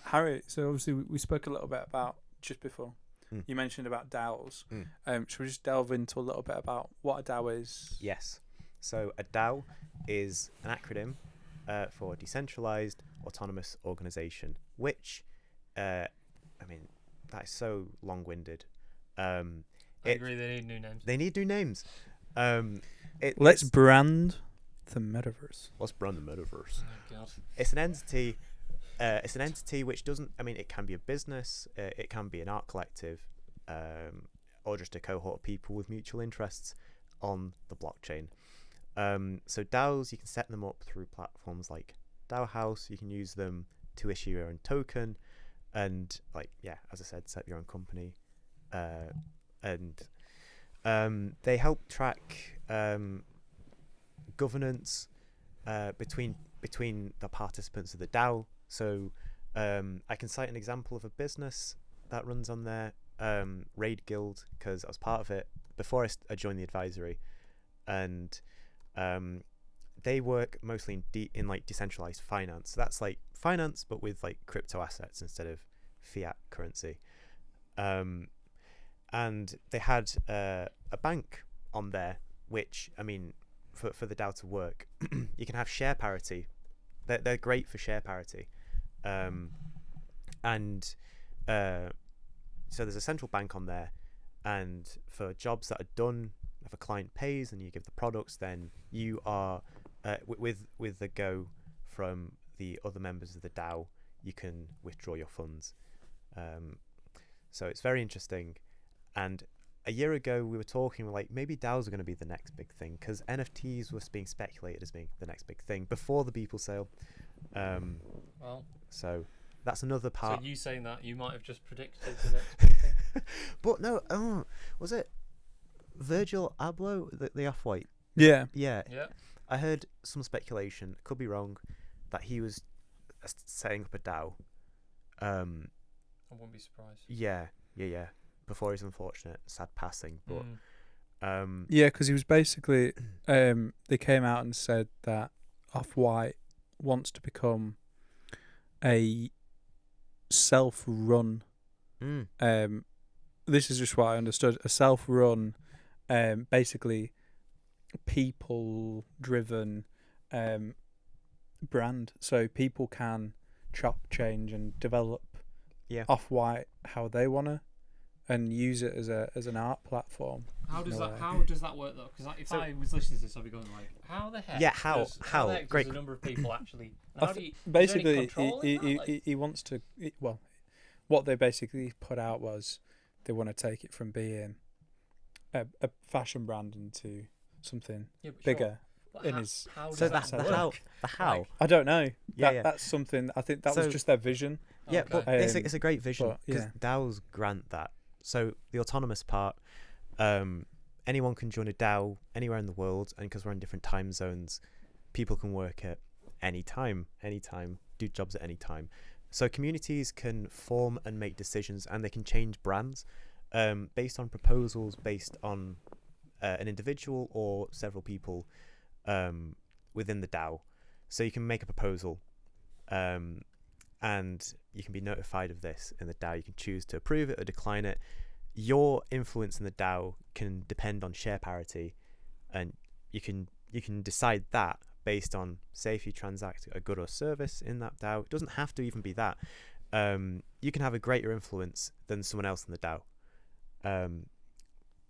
Harry, so obviously we spoke a little bit about, just before, Mm. you mentioned about DAOs. Mm. Should we just delve into a little bit about what a DAO is? Yes. So a DAO is an acronym for Decentralized Autonomous Organization, which, I mean, that is so long-winded. I agree, they need new names. They need new names. Let's brand the metaverse. Let's brand the metaverse. Oh, God. It's an entity. It's an entity which doesn't. I mean, it can be a business. It can be an art collective, or just a cohort of people with mutual interests on the blockchain. So DAOs, you can set them up through platforms like DAO House. You can use them to issue your own token, and as I said, set your own company, and they help track governance between the participants of the DAO. So I can cite an example of a business that runs on there, Raid Guild, because I was part of it before I joined the advisory, and they work mostly in like decentralized finance. So that's like finance but with like crypto assets instead of fiat currency. And they had a bank on there, which, I mean, for the DAO to work, you can have share parity. They're great for share parity. So there's a central bank on there, and for jobs that are done, if a client pays and you give the products, then you are with the go from the other members of the DAO, you can withdraw your funds. So it's very interesting. And a year ago we were talking like maybe DAOs are going to be the next big thing, because NFTs was being speculated as being the next big thing before the Beeple sale. Well, so that's another part. So you saying that, you might have just predicted the next big thing. But no, was it Virgil Abloh, the OffWhite? Yeah. Yeah. I heard some speculation, could be wrong, that he was setting up a DAO. I wouldn't be surprised. Yeah. Before his unfortunate sad passing, but yeah, because he was basically they came out and said that OffWhite wants to become a self-run. This is just what I understood: a self-run, basically people-driven brand. So people can chop, change, and develop OffWhite how they wanna, and use it as an art platform. How does that work though? Because if I was listening to this, I'd be going like, how the heck? Yeah, how? The heck Great. does a number of people actually? Basically, he wants to. What they basically put out was they want to take it from being a fashion brand into something bigger. The how? I don't know. Yeah. That's something. I think that was just their vision. Yeah, but it's a great vision, because DAOs grant that. So the autonomous part, anyone can join a DAO anywhere in the world, and because we're in different time zones, people can work at any time, do jobs at any time. So communities can form and make decisions, and they can change brands based on proposals, based on an individual or several people within the DAO. So you can make a proposal, and you can be notified of this in the DAO. You can choose to approve it or decline it. Your influence in the DAO can depend on share parity, and you can decide that based on, say, if you transact a good or service in that DAO. It doesn't have to even be that. You can have a greater influence than someone else in the DAO.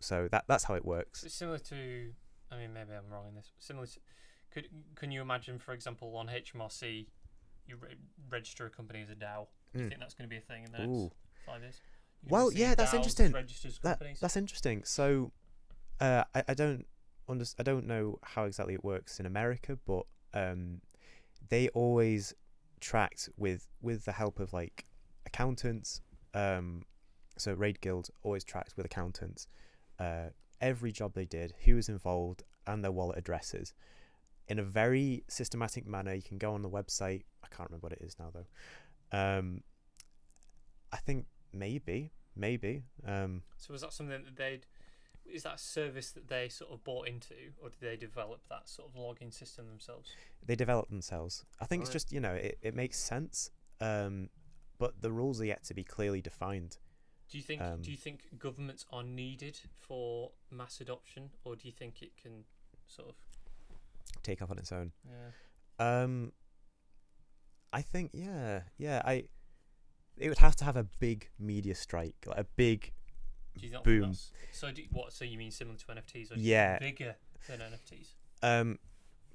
So that's how it works. It's similar to, I mean, maybe I'm wrong in this. Similar to, can you imagine, for example, on HMRC, you register a company as a DAO? Do you think that's going to be a thing in the next 5 years? Well, yeah, that's interesting. That's interesting. So, I don't know how exactly it works in America, but they always tracked with the help of like accountants. So Raid Guild always tracked with accountants every job they did, who was involved, and their wallet addresses in a very systematic manner. You can go on the website. I can't remember what it is now though. I think maybe. So was that something that is that a service that they sort of bought into, or did they develop that sort of login system themselves? They developed themselves. I think it's just, it makes sense. but the rules are yet to be clearly defined. Do you think governments are needed for mass adoption, or do you think it can sort of take off on its own? Yeah. I think it would have to have a big media strike, like a big do you not boom. Think so you mean similar to NFTs, or bigger than NFTs?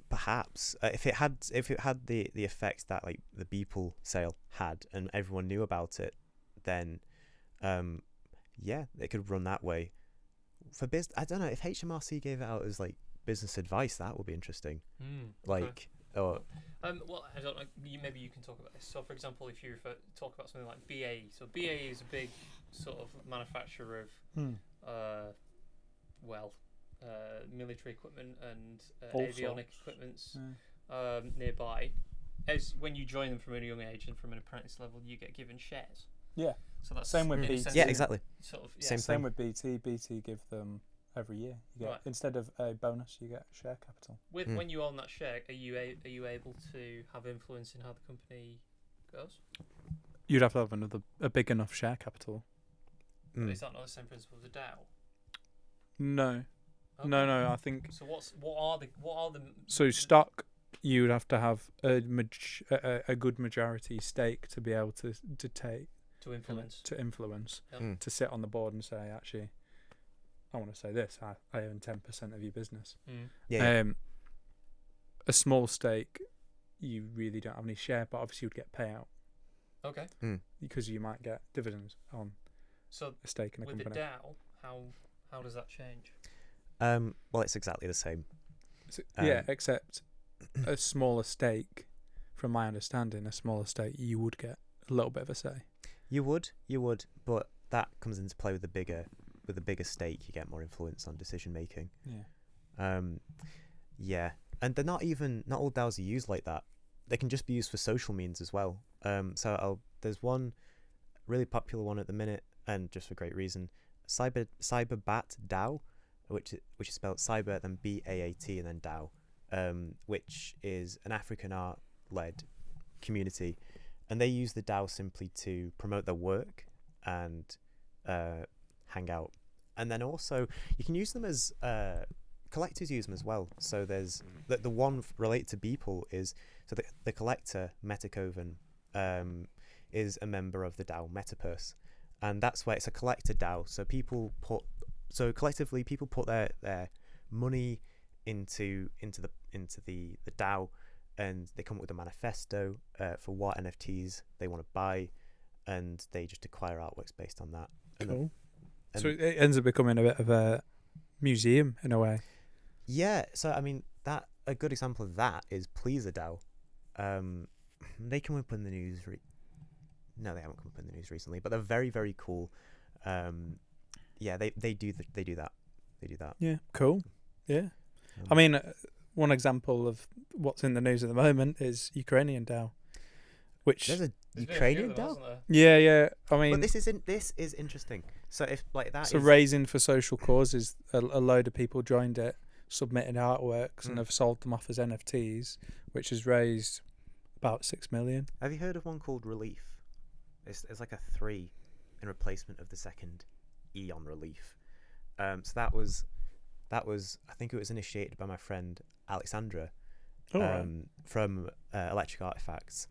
Perhaps if it had the effects that like the Beeple sale had, and everyone knew about it, then it could run that way. For I don't know if HMRC gave it out as like business advice, that would be interesting. Like, or well, I don't know. Maybe you can talk about this. So, for example, if you talk about something like BAE, so BAE is a big sort of manufacturer of military equipment and avionic equipments nearby. As when you join them from a young age and from an apprentice level, you get given shares. Yeah. So that's same with BT. Yeah, exactly. Sort of, Same with BT. BT give them every year. You get instead of a bonus, you get share capital. When you own that share, are you able to have influence in how the company goes? You'd have to have a big enough share capital. Is that not the same principle as a DAO? No. Okay. No. I think. So what are the? So stock, you would have to have a good majority stake to be able to take. To influence. To sit on the board and say, actually, I want to say this. I own 10% of your business. A small stake, you really don't have any share, but obviously you'd get payout. Okay. Because you might get dividends on a stake in a company. With the DAO, how does that change? Well, it's exactly the same. Except a smaller stake. From my understanding, a smaller stake, you would get a little bit of a say. You would, but that comes into play with a bigger stake. You get more influence on decision making. And they're not all DAOs are used like that. They can just be used for social means as well. There's one really popular one at the minute, and just for great reason, Cyberbat DAO, which is spelled cyber then BAAT and then DAO, which is an African art led community. And they use the DAO simply to promote their work and hang out. And then also, you can use them as collectors use them as well. So there's the one related to Beeple is the collector Metacoven is a member of the DAO Metapurse, and that's where it's a collector DAO. So collectively people put their money into the DAO. And they come up with a manifesto for what NFTs they want to buy, and they just acquire artworks based on that. Cool. So it ends up becoming a bit of a museum in a way. Yeah. So I mean, a good example of that is Pleaser DAO. They come up in the news. No, they haven't come up in the news recently, but they're very, very cool. They do that. Yeah. Cool. Yeah. I mean. One example of what's in the news at the moment is Ukrainian DAO, which there's a Ukrainian DAO. Yeah. I mean, but this is interesting. So if like that, so raising for social causes, a load of people joined it, submitted artworks, and have sold them off as NFTs, which has raised about 6 million. Have you heard of one called Relief? It's like a 3 in replacement of the second E on Relief. So that was I think it was initiated by my friend Alexandra from Electric Artifacts,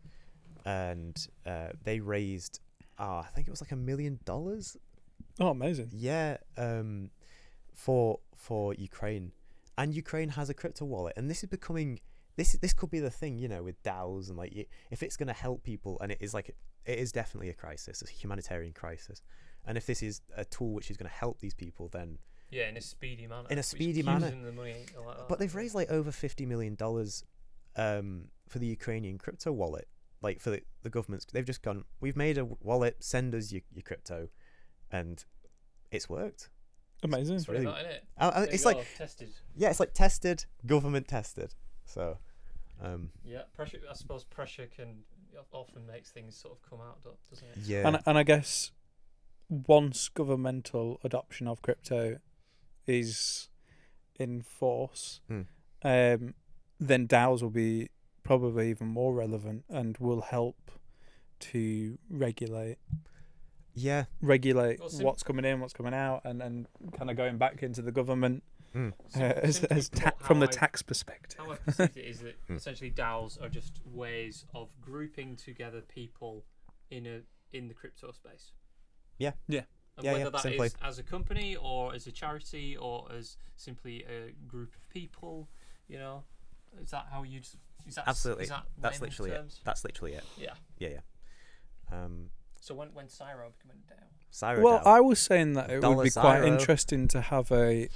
and they raised I think it was like $1 million. Oh, amazing! Yeah, for Ukraine, and Ukraine has a crypto wallet, and this is becoming this could be the thing, with DAOs and like if it's going to help people, and it is definitely a crisis, a humanitarian crisis, and if this is a tool which is going to help these people, then. Yeah, in a speedy manner. The money like that. But they've raised like over $50 million for the Ukrainian crypto wallet. Like for the governments, they've just gone, we've made a wallet, send us your crypto, and it's worked. Amazing. It's really, it? It's like tested. Yeah, it's like tested, government tested. So pressure. I suppose pressure can often makes things sort of come out, doesn't it? Yeah. And I guess once governmental adoption of crypto is in force, then DAOs will be probably even more relevant and will help to regulate Yeah. Well, what's coming in, what's coming out, and kind of going back into the government from the tax perspective. How I perceive it is that essentially DAOs are just ways of grouping together people in the crypto space. Yeah. Yeah. And whether that is as a company or as a charity or as simply a group of people, you know, is that how you'd? Is that, Absolutely. Is that that's literally terms? it. That's literally it. Yeah. Yeah. So when Cyro became a DAO? Well, I was saying that it would be quite Cyro. interesting to have a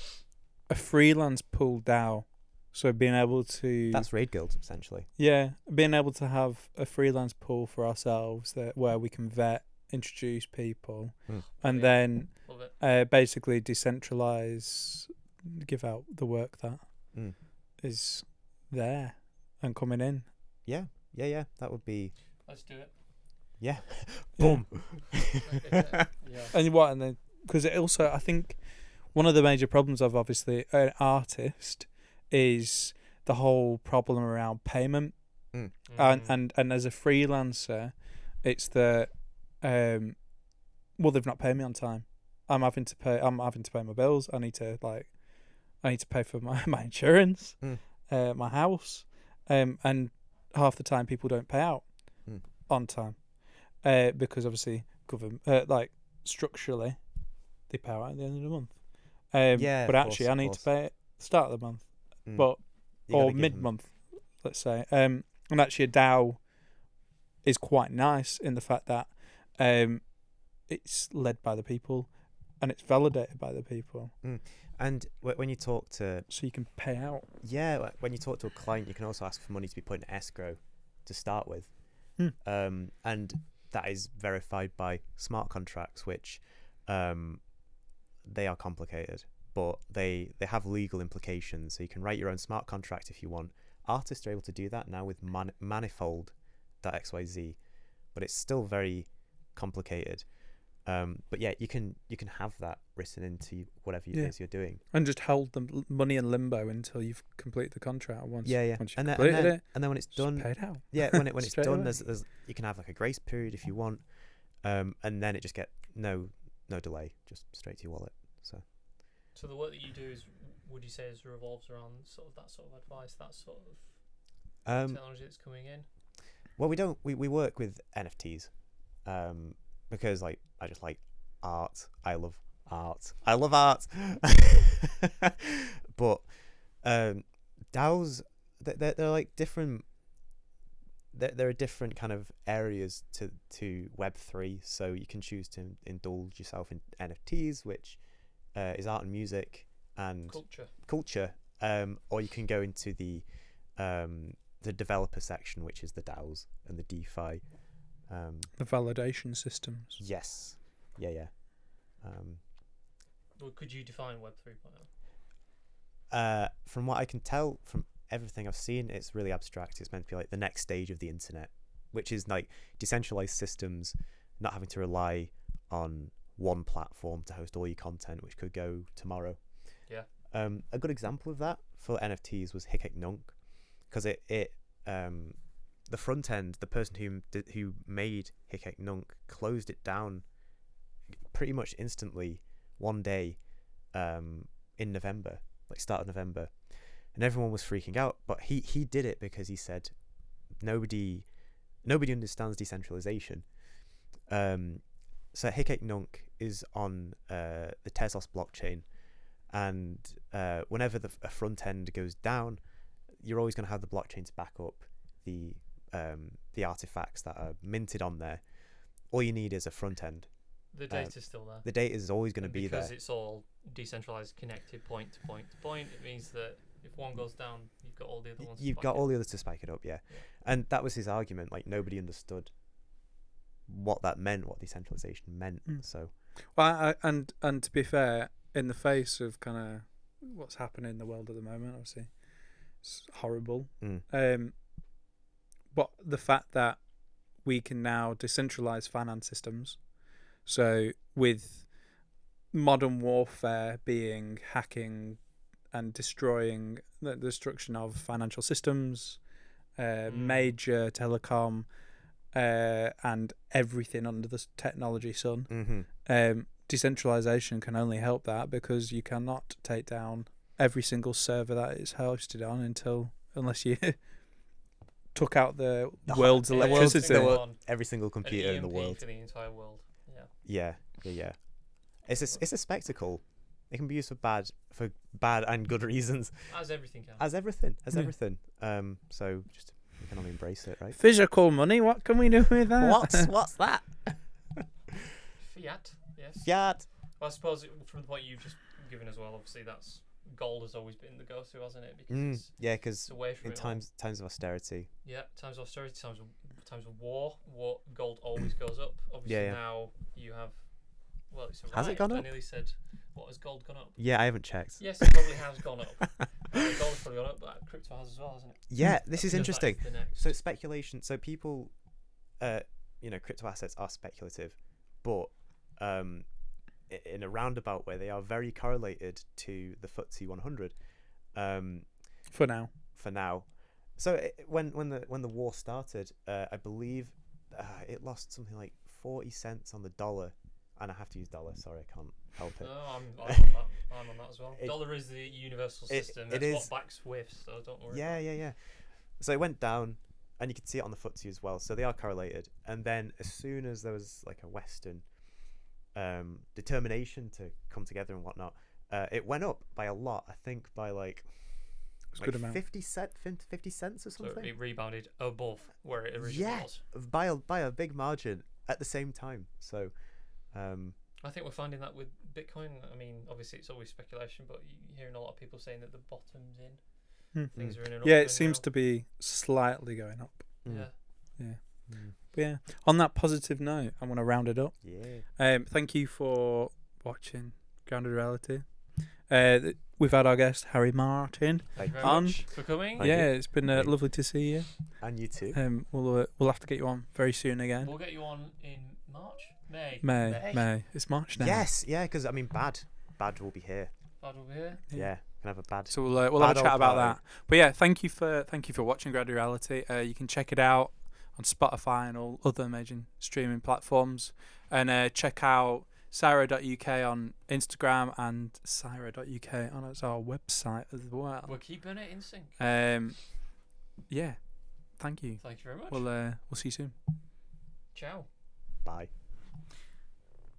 freelance pool DAO. So being able to... That's raid guilds, essentially. Yeah, being able to have a freelance pool for ourselves where we can vet, introduce people, and then basically decentralize, give out the work that is there and coming in. Yeah. That would be... Let's do it. Yeah. Boom. And then because it also, I think one of the major problems of obviously an artist is the whole problem around payment, and as a freelancer, it's the well, they've not paid me on time. I'm having to pay my bills. I need to pay for my insurance, my house, and half the time people don't pay out on time. Because obviously government, structurally, they pay out at the end of the month. But actually, I need to pay at the start of the month, or mid-month, let's say. And actually, a DAO is quite nice in the fact that it's led by the people, and it's validated by the people. And when you talk to... So you can pay out. Yeah, when you talk to a client, you can also ask for money to be put in escrow to start with. And that is verified by smart contracts, which they are complicated, but they have legal implications. So you can write your own smart contract if you want. Artists are able to do that now with manifold.xyz, but it's still very complicated. But yeah, you can have that written into whatever it is you're doing, and just hold the money in limbo until you've completed the contract. Once you've completed it, and then when it's done, paid out. Yeah, when it's done, there's you can have like a grace period if you want, and then it just get no delay, just straight to your wallet. So the work that you do would you say revolves around that sort of advice, that sort of technology that's coming in? Well, we work with NFTs, because I just like art. I love art. But DAOs, they're like different. There are different kind of areas to Web3. So you can choose to indulge yourself in NFTs, which is art and music and culture. Or you can go into the developer section, which is the DAOs and the DeFi. The validation systems. Yes. Yeah. Well, could you define Web 3.0? From what I can tell from everything I've seen, it's really abstract. It's meant to be like the next stage of the internet, which is like decentralized systems, not having to rely on one platform to host all your content, which could go tomorrow. Yeah. A good example of that for NFTs was Nunk, because it the front end, the person who made Nunk closed it down pretty much instantly one day in November, like start of November, and everyone was freaking out. But he did it because he said nobody understands decentralization. So Nunk is on the Tezos blockchain, and whenever a front end goes down, you're always going to have the blockchain to back up the artifacts that are minted on there. All you need is a front end. The data's still there. The data is always going to be there. Because it's all decentralized, connected point to point to point, it means that if one goes down, you've got all the other ones. You've got all the others to spike it up, yeah. And that was his argument. Like, nobody understood what that meant, what decentralization meant. So, well, and to be fair, in the face of kind of what's happening in the world at the moment, obviously, it's horrible. But the fact that we can now decentralize finance systems, so with modern warfare being hacking and destroying the destruction of financial systems, major telecom, and everything under the technology sun. Mm-hmm. Decentralisation can only help that, because you cannot take down every single server that it's hosted on unless you took out the world's electricity. Every single computer in the world. For the entire world. Yeah. It's a spectacle. It can be used for bad and good reasons. As everything can. As everything. So just we can only embrace it, right? Physical money. What can we do with that? What's that? Fiat. Yes. Fiat. Well, I suppose from the point you've just given as well, obviously that's gold has always been the go-to, hasn't it? Because because away from in times of austerity. Yeah, times of austerity, times of war, gold always goes up. Obviously now you have. Well, it's has it gone up? I nearly said, what, has gold gone up? Yeah, I haven't checked. Yes, it probably has gone up. Gold has probably gone up, but crypto has as well, hasn't it? Yeah, this is interesting. So speculation. So people, crypto assets are speculative, but in a roundabout way, they are very correlated to the FTSE 100. For now. So when the war started, I believe it lost something like 40 cents on the dollar. And I have to use dollar. Sorry, I can't help it. No, I'm on that. I'm on that as well. Dollar is the universal system. That's what backs WIFs, so don't worry. Yeah. So it went down, and you could see it on the FTSE as well. So they are correlated. And then as soon as there was like a Western determination to come together and whatnot, it went up by a lot. I think by like good amount. 50 cents or something. So it rebounded above where it originally was. By a big margin at the same time. So. I think we're finding that with Bitcoin. I mean, obviously it's always speculation, but you're hearing a lot of people saying that the bottom's in. Things are in an uptrend. Yeah, it seems to be slightly going up. Yeah. But yeah. On that positive note, I'm going to round it up. Yeah. Thank you for watching Grounded Reality. We've had our guest Harry Martin. Thank you very much for coming. It's been lovely to see you. And you too. We'll have to get you on very soon again. We'll get you on in March. May. It's March now. Yes, yeah, because I mean, Bad will be here. Bad will be here. Yeah, can have a Bad. So we'll have a chat about that. But yeah, thank you for watching Grounded Reality. You can check it out on Spotify and all other major streaming platforms, and check out Syra.uk on Instagram and Syra.uk on our website as well. We're keeping it in sync. Yeah. Thank you. Thank you very much. We'll see you soon. Ciao. Bye.